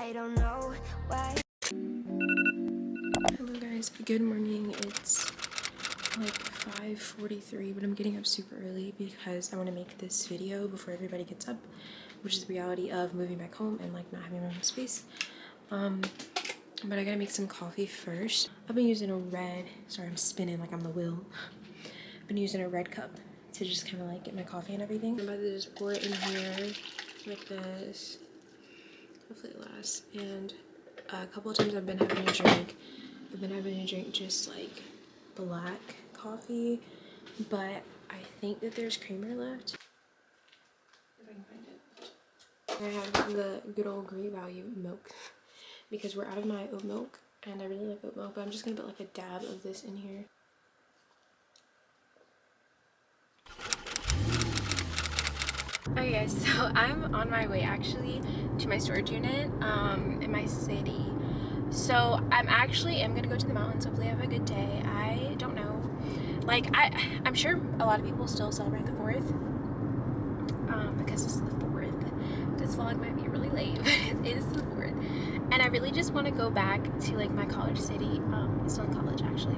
I don't know why. Hello guys, good morning. It's like 5:43, but I'm getting up super early because I want to make this video before everybody gets up, which is the reality of moving back home and like not having my own space. But I gotta make some coffee first. I've been using a red, sorry I'm spinning like I'm the wheel. I've been using a red cup to just kind of like get my coffee and everything. I'm about to just pour it in here like this. Hopefully it lasts. And a couple of times I've been having a drink. I've been having a drink just like black coffee, but I think that there's creamer left. If I can find it. I have the good old Great Value milk because we're out of my oat milk and I really like oat milk, but I'm just gonna put like a dab of this in here. Okay, so I'm on my way actually to my storage unit in my city. So I'm gonna go to the mountains. Hopefully I have a good day. I don't know, like I'm sure a lot of people still celebrate the 4th because it's the 4th. This vlog might be really late, but it is the 4th, and I really just want to go back to like my college city. I'm still in college actually,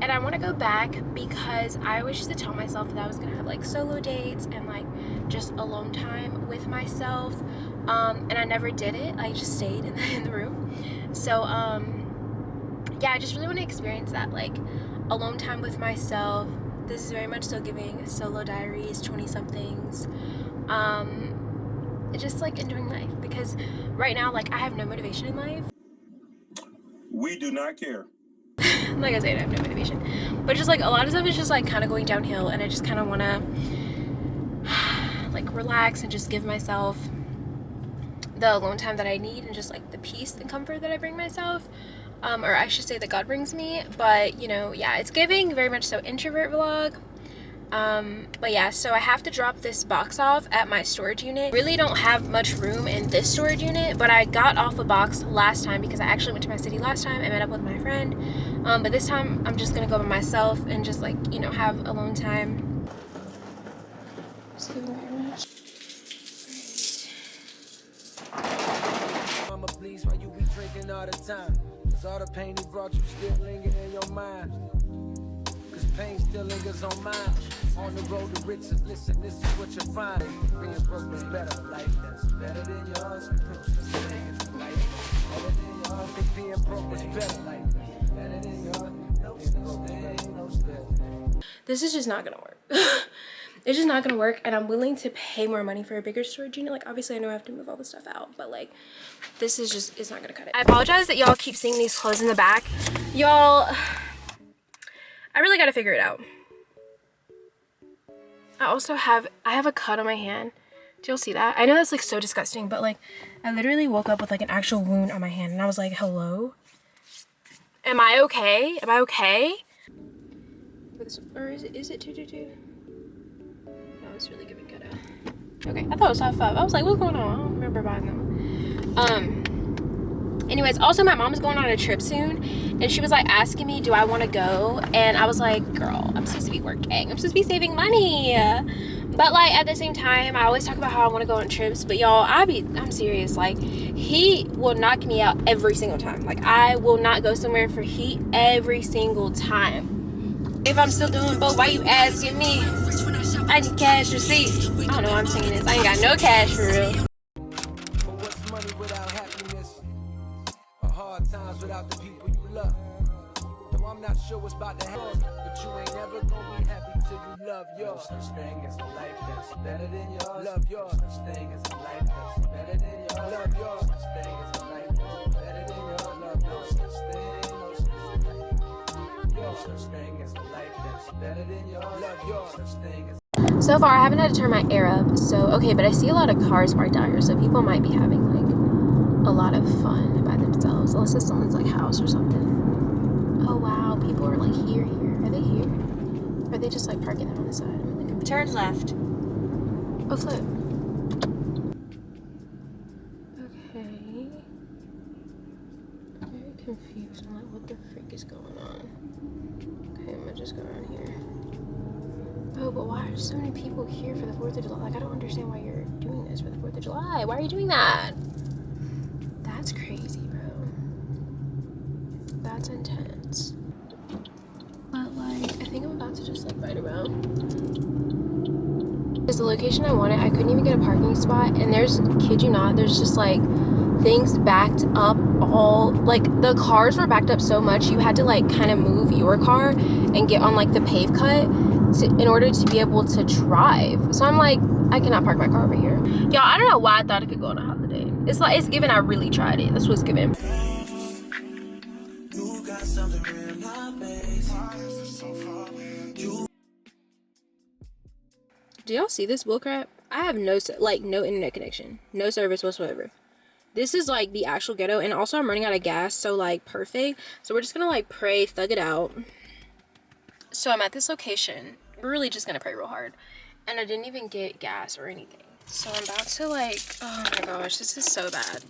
and I want to go back because I always used to tell myself that I was gonna have like solo dates and like just alone time with myself, and I never did it. I just stayed in the room. So yeah, I just really want to experience that, like alone time with myself. This is very much so giving solo diaries 20-somethings, just like enjoying life, because right now like I have no motivation in life. We do not care. Like I said, I have no motivation, but just like a lot of stuff is just like kind of going downhill, and I just kind of want to like relax and just give myself the alone time that I need, and just like the peace and comfort that I bring myself, or I should say that God brings me. But you know, yeah, it's giving very much so introvert vlog. But yeah, so I have to drop this box off at my storage unit. Really don't have much room in this storage unit, but I got off a box last time because I actually went to my city last time and met up with my friend. But this time I'm just gonna go by myself and just like, you know, have alone time. Thank you very much. Mama, please, why you be drinking all the time? Cause all the pain he brought you still linger in your mind. Cause pain still lingers on mine. On the road to riches, listen, this is what you find. Being broke is better, life that's better than yours. Being broke is better, life that's better than yours. This is just not gonna work. It's just not gonna work, and I'm willing to pay more money for a bigger storage unit. Like obviously I know I have to move all the stuff out, but like this is just, it's not gonna cut it. I apologize that y'all keep seeing these clothes in the back. Y'all, I really gotta figure it out. I have a cut on my hand. Do y'all see that? I know that's like so disgusting, but like I literally woke up with like an actual wound on my hand, and I was like, hello? Am I okay? Am I okay? Or is it 222? No, it's really giving good. Okay, I thought it was top 5. I was like, what's going on? I don't remember buying them. Anyways, also my mom's going on a trip soon, and she was like asking me, do I want to go? And I was like, girl, I'm supposed to be working. I'm supposed to be saving money. But like at the same time, I always talk about how I want to go on trips, but y'all, I'm serious. Like he will knock me out every single time. Like I will not go somewhere for heat every single time. If I'm still doing both, why you asking me? I need cash receipts. I don't know why I'm singing this. I ain't got no cash for real. But what's money without happiness? Or hard times without the people you love? Though I'm not sure what's about to happen, but you ain't never gonna be happy till you love yours. No such thing as a life that's better than yours. Love yours. No such thing as a life that's better than yours. Love yours. No such thing as a life that's better than yours. Love no such thing. No such thing as a life that's better than yours. Love yours. No such thing as. So far, I haven't had to turn my air up, so okay, but I see a lot of cars parked out here, so people might be having like a lot of fun by themselves, unless it's someone's like house or something. Oh wow, people are like here. Are they here? Or are they just like parking them on the side? I'm really confused. Turn left. Oh, flip. Okay. Very confused. I'm like, what the frick is going on? Okay, I'm gonna just go around here. Oh, but why are so many people here for the 4th of July? Like, I don't understand why you're doing this for the 4th of July. Why are you doing that? That's crazy, bro. That's intense. But like, I think I'm about to just like ride around. Because the location I wanted, I couldn't even get a parking spot, and there's, kid you not, there's just like things backed up all, like the cars were backed up so much you had to like kind of move your car and get on like the pave cut in order to be able to drive. So I'm like, I cannot park my car over here. Y'all, I don't know why I thought I could go on a holiday. It's like, it's given I really tried it. That's what's given. Do y'all see this bullcrap? I have no internet connection, no service whatsoever. This is like the actual ghetto, and also I'm running out of gas, so like perfect. So we're just gonna like pray, thug it out. So I'm at this location. We're really just gonna pray real hard, and I didn't even get gas or anything. So I'm about to like, oh my gosh, this is so bad.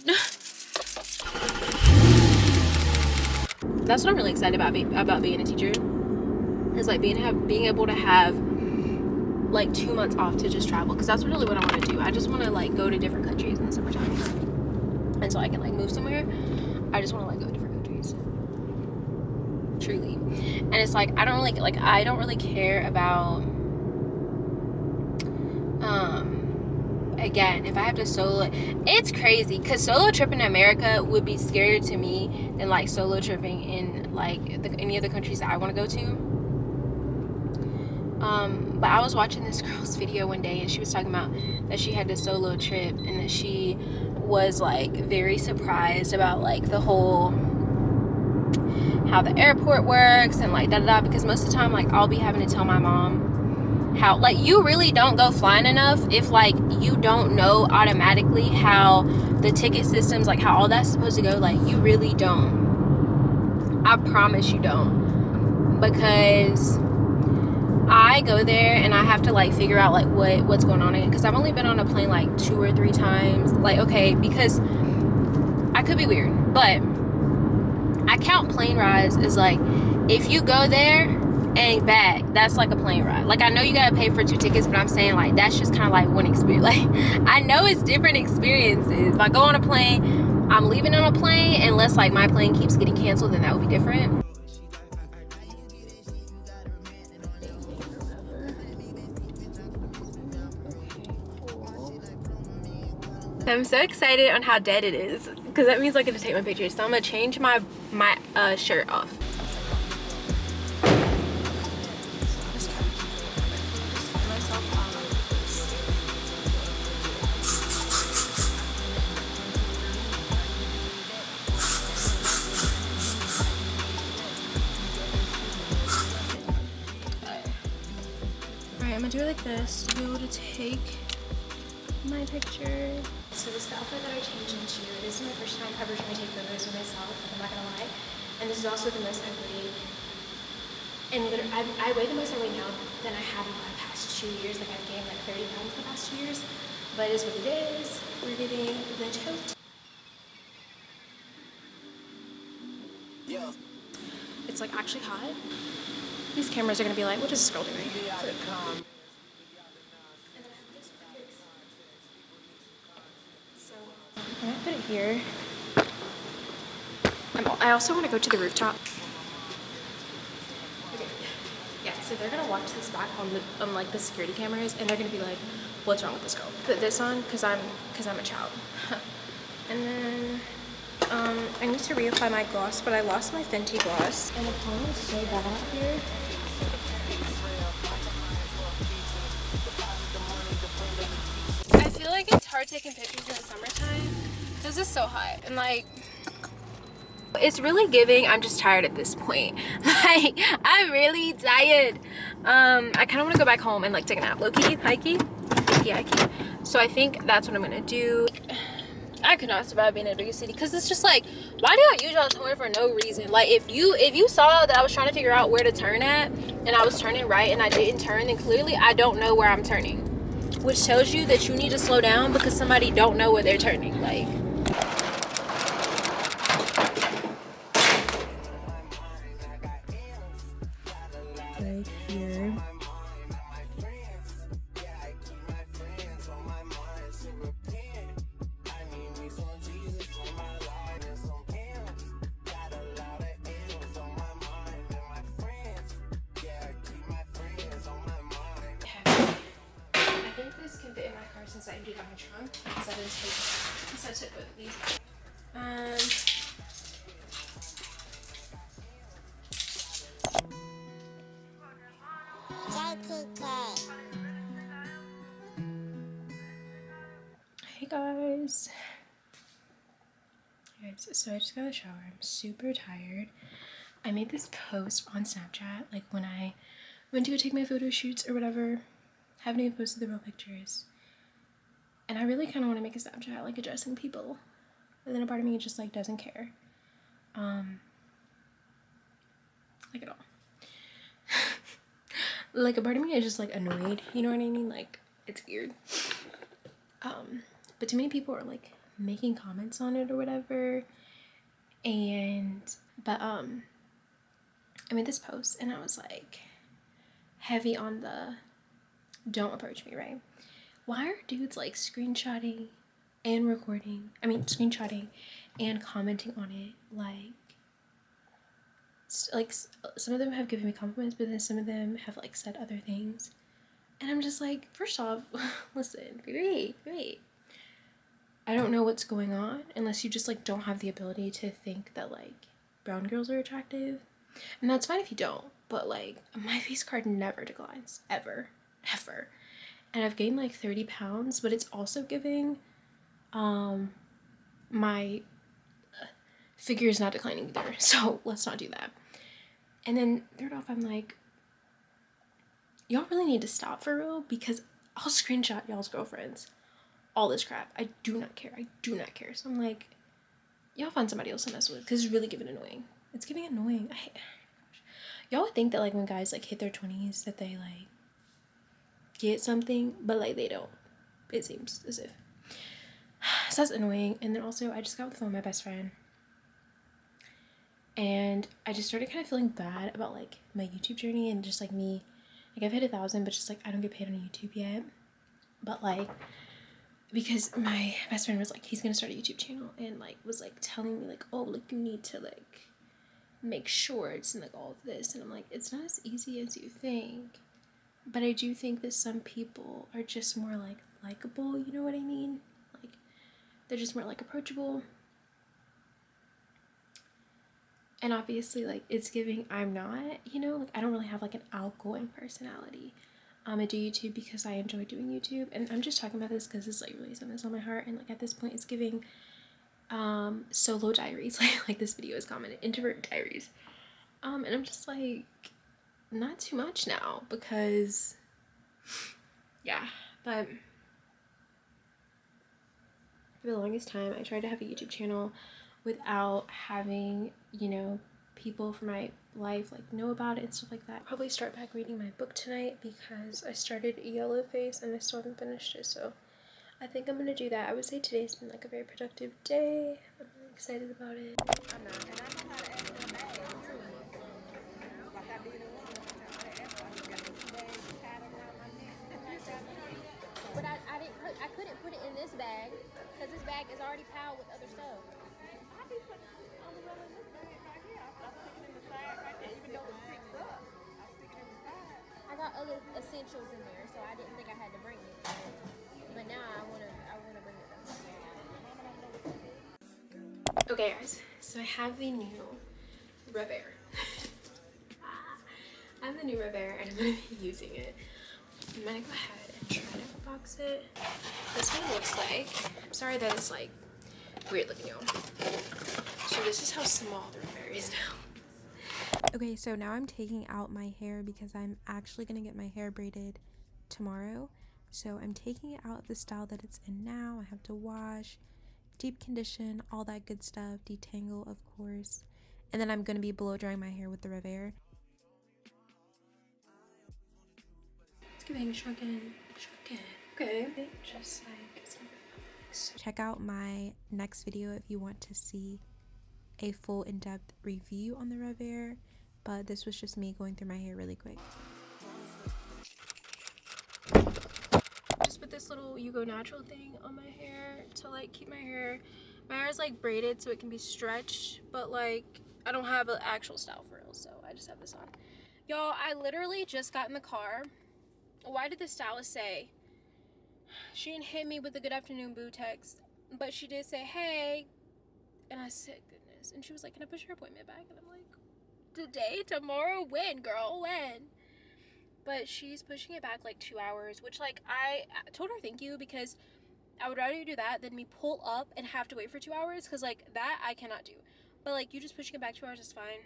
That's what I'm really excited about being a teacher. Is like being able to have like 2 months off to just travel, because that's really what I want to do. I just want to like go to different countries in the summertime, and so I can like move somewhere. I just want to like go to different countries, truly. And it's like I don't really care about again, if I have to solo, it's crazy because solo tripping in America would be scarier to me than like solo tripping in like any other countries that I want to go to. But I was watching this girl's video one day, and she was talking about that she had to solo trip, and that she was like very surprised about like the whole how the airport works and like da, because most of the time like I'll be having to tell my mom how like you really don't go flying enough if like you don't know automatically how the ticket systems, like how all that's supposed to go. Like you really don't. I promise you don't, because I go there and I have to like figure out like what's going on in it, because I've only been on a plane like 2 or 3 times. Like, okay, because I could be weird, but I count plane rides as like if you go there and back, that's like a plane ride. Like I know you gotta pay for 2 tickets, but I'm saying like that's just kind of like one experience. Like I know it's different experiences. If I go on a plane, I'm leaving on a plane, unless like my plane keeps getting canceled, then that would be different. I'm so excited on how dead it is, because that means I get to take my pictures. So I'm gonna change my shirt off. Alright, I'm gonna do it like this to be able to take my picture. So this is the outfit that I changed into. This is my first time ever trying to take photos of myself, I'm not gonna lie. And this is also the most I've weighed. And I weigh the most I weigh now than I have in the past 2 years. Like I've gained like 30 pounds in the past 2 years. But it is what it is. We're getting the tote. Yeah. It's like actually hot. These cameras are gonna be like, what is this girl doing? I'm gonna put it here. I also want to go to the rooftop. Okay. Yeah, so they're gonna watch this back on like the security cameras, and they're gonna be like, "What's wrong with this girl?" Put this on because I'm a child. And then I need to reapply my gloss, but I lost my Fenty gloss, and the pollen is so bad out here. I feel like it's hard taking pictures in the summertime because it's so hot, and like it's really giving I'm just tired at this point. Like I'm really tired. I kind of want to go back home and like take a nap, low-key, high-key. So I think that's what I'm gonna do. I could not survive being in a bigger city, because it's just like, why do I use y'all turn for no reason? Like if you saw that I was trying to figure out where to turn at, and I was turning right and I didn't turn, then clearly I don't know where I'm turning, which tells you that you need to slow down because somebody don't know where they're turning. Like right here. fit in my car since I emptied out my trunk. Because I took both of these. Hey guys. So I just got a shower. I'm super tired. I made this post on Snapchat, like when I went to go take my photo shoots or whatever. Haven't even posted the real pictures. And I really kind of want to make a Snapchat, like addressing people. But then a part of me just like doesn't care. Like at all. Like a part of me is just like annoyed, you know what I mean? Like it's weird. But too many people are like making comments on it or whatever. But I made this post and I was like heavy on the don't approach me, right? Why are dudes like screenshotting and commenting on it? Like some of them have given me compliments, but then some of them have like said other things. And I'm just like, first off, listen, wait. I don't know what's going on unless you just like don't have the ability to think that like brown girls are attractive. And that's fine if you don't, but like my face card never declines, ever. And I've gained like 30 pounds, but it's also giving my figure is not declining either. So let's not do that. And then third off, I'm like, y'all really need to stop for real, because I'll screenshot y'all's girlfriends. All this crap. I do not care. So I'm like, y'all find somebody else to mess with, because it's really giving annoying. It's giving annoying. Y'all would think that like when guys like hit their 20s that they like get something, but like they don't. It seems as if. So that's annoying. And then also I just got off the phone with my best friend. And I just started kind of feeling bad about like my YouTube journey and just like me. Like I've hit 1,000, but just like I don't get paid on YouTube yet. But like, because my best friend was like, he's gonna start a YouTube channel, and like was like telling me like, oh, like you need to like make shorts and like all of this. And I'm like, it's not as easy as you think. But I do think that some people are just more like likable, you know what I mean? Like they're just more like approachable. And obviously like it's giving I'm not, you know, like I don't really have like an outgoing personality. I do YouTube because I enjoy doing YouTube, and I'm just talking about this because it's like really something that's on my heart. And like at this point it's giving solo diaries, like this video is commented introvert diaries, and I'm just like not too much now, because yeah. But for the longest time I tried to have a YouTube channel without having, you know, people from my life like know about it and stuff like that. I'll probably start back reading my book tonight because I started Yellowface and I still haven't finished it, so I think I'm gonna do that. I would say today's been like a very productive day. I'm really excited about it. I'm not, and I know how to act in a bag too. Like I did in one time. I got this bag tied around my neck. But I couldn't put it in this bag because this bag is already piled with other stuff. I be putting on the roll in this bag right here. I stick it in the side right there, even though it sticks up. I stick it in the side. I got other essentials in there, so I didn't think I had to bring it. But now I wanna bring it though. Okay guys, so I have the new revair. I have the new revair and I'm gonna be using it. I'm gonna go ahead and try to unbox it. This is what it looks like. I'm sorry that it's like weird looking, y'all. So this is how small the revair is now. Okay, so now I'm taking out my hair because I'm actually gonna get my hair braided tomorrow. So I'm taking it out of the style that it's in now. I have to wash, deep condition, all that good stuff, detangle of course, and then I'm gonna be blow drying my hair with the revair. It's giving shrunken. Okay, just like some. Check out my next video if you want to see a full in-depth review on the revair, but this was just me going through my hair really quick. Just put this little You Go Natural thing on my hair to like keep my hair is like braided so it can be stretched, but like I don't have an actual style for real, so I just have this on. Y'all, I literally just got in the car. Why did the stylist say She didn't hit me with a good afternoon boo text, but she did say, hey. And I said, goodness. And she was like, can I push your appointment back? And I'm like, today, tomorrow, when, girl, when? But she's pushing it back like 2 hours, which like I told her thank you, because I would rather you do that than me pull up and have to wait for 2 hours, because like that I cannot do. But like you just pushing it back 2 hours is fine.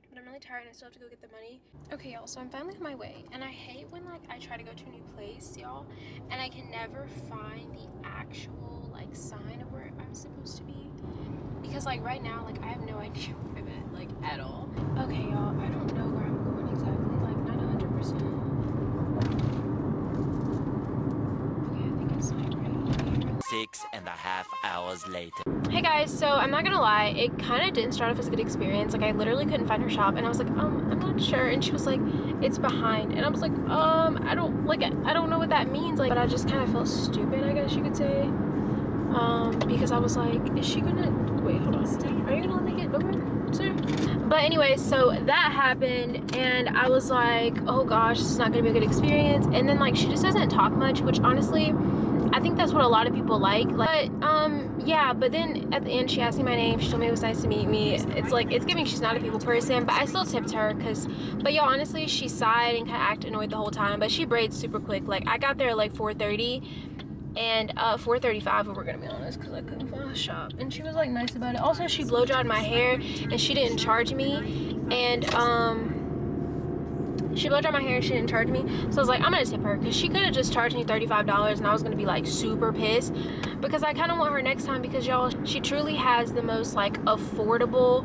But I'm really tired and I still have to go get the money. Okay, y'all, so I'm finally on my way. And I hate when like I try to go to a new place, y'all, and I can never find the actual like sign of where I'm supposed to be. Because like right now, like I have no idea where I'm at, like at all. Okay, y'all, I don't know where I'm going exactly, like not 100%. Okay, I think it's like right here. 6.5 hours later. Hey guys, so I'm not gonna lie, it kind of didn't start off as a good experience. Like I literally couldn't find her shop, and I was like, I'm not sure. And she was like, it's behind, and I was like, I don't know what that means. Like, but I just kind of felt stupid, I guess you could say, because I was like, is she gonna wait? Hold on, are you gonna let me get over, sir? But anyway, so that happened, and I was like, oh gosh, this is not gonna be a good experience. And then like she just doesn't talk much, which honestly, I think that's what a lot of people like. But yeah, but then at the end she asked me my name. She told me it was nice to meet me. It's like, it's giving she's not a people person, but I still tipped her, but y'all, honestly, she sighed and kind of acted annoyed the whole time. But she braids super quick. Like I got there at like 4:30 and 4:35 if we're gonna be honest, because I couldn't find a shop. And she was like nice about it. Also, she blow dried my hair and she didn't charge me. And she blow dried my hair and she didn't charge me, so I was like, I'm gonna tip her, because she could have just charged me $35 and I was gonna be like super pissed, because I kind of want her next time, because y'all, she truly has the most like affordable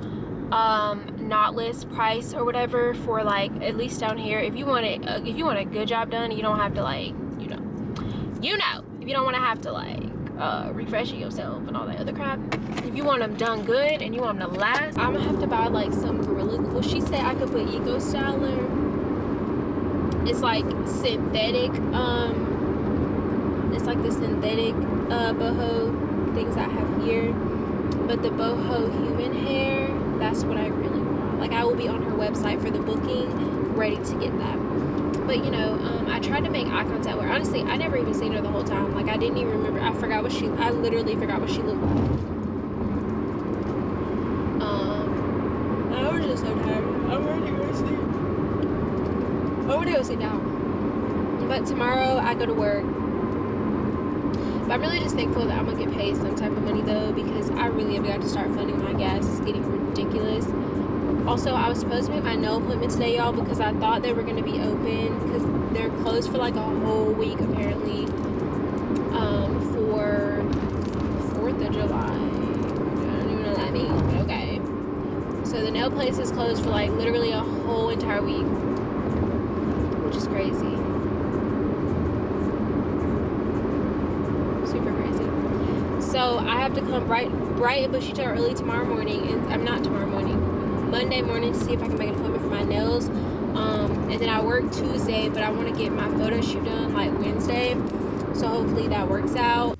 knotless price or whatever for like, at least down here, if you want it, if you want a good job done, you don't have to like, if you don't want to have to like refresh it yourself and all that other crap. If you want them done good and you want them to last, I'm gonna have to buy like some Gorilla. Well, she said I could put Eco Styler. It's like synthetic, it's like the synthetic boho things I have here, but the boho human hair, that's what I really want. Like I will be on her website for the booking, ready to get that. But you know, I tried to make eye contact with her. Honestly, I never even seen her the whole time. Like I didn't even remember. I literally forgot what she looked like. I was just so tired. I'm ready to go to sleep. I want to go sit down. But tomorrow I go to work. But I'm really just thankful that I'm gonna get paid some type of money though, because I really have got to start funding my gas. It's getting ridiculous. Also, I was supposed to make my nail appointment today, y'all, because I thought they were going to be open, because they're closed for like a whole week apparently, for 4th of July. I don't even know what that means, but okay. So the nail place is closed for like literally a whole entire week, which is crazy. Super crazy. So I have to come bright and bushy tail early tomorrow morning, and I'm not tomorrow morning, Monday morning, to see if I can make an appointment for my nails. And then I work Tuesday, but I want to get my photo shoot done like Wednesday, so hopefully that works out.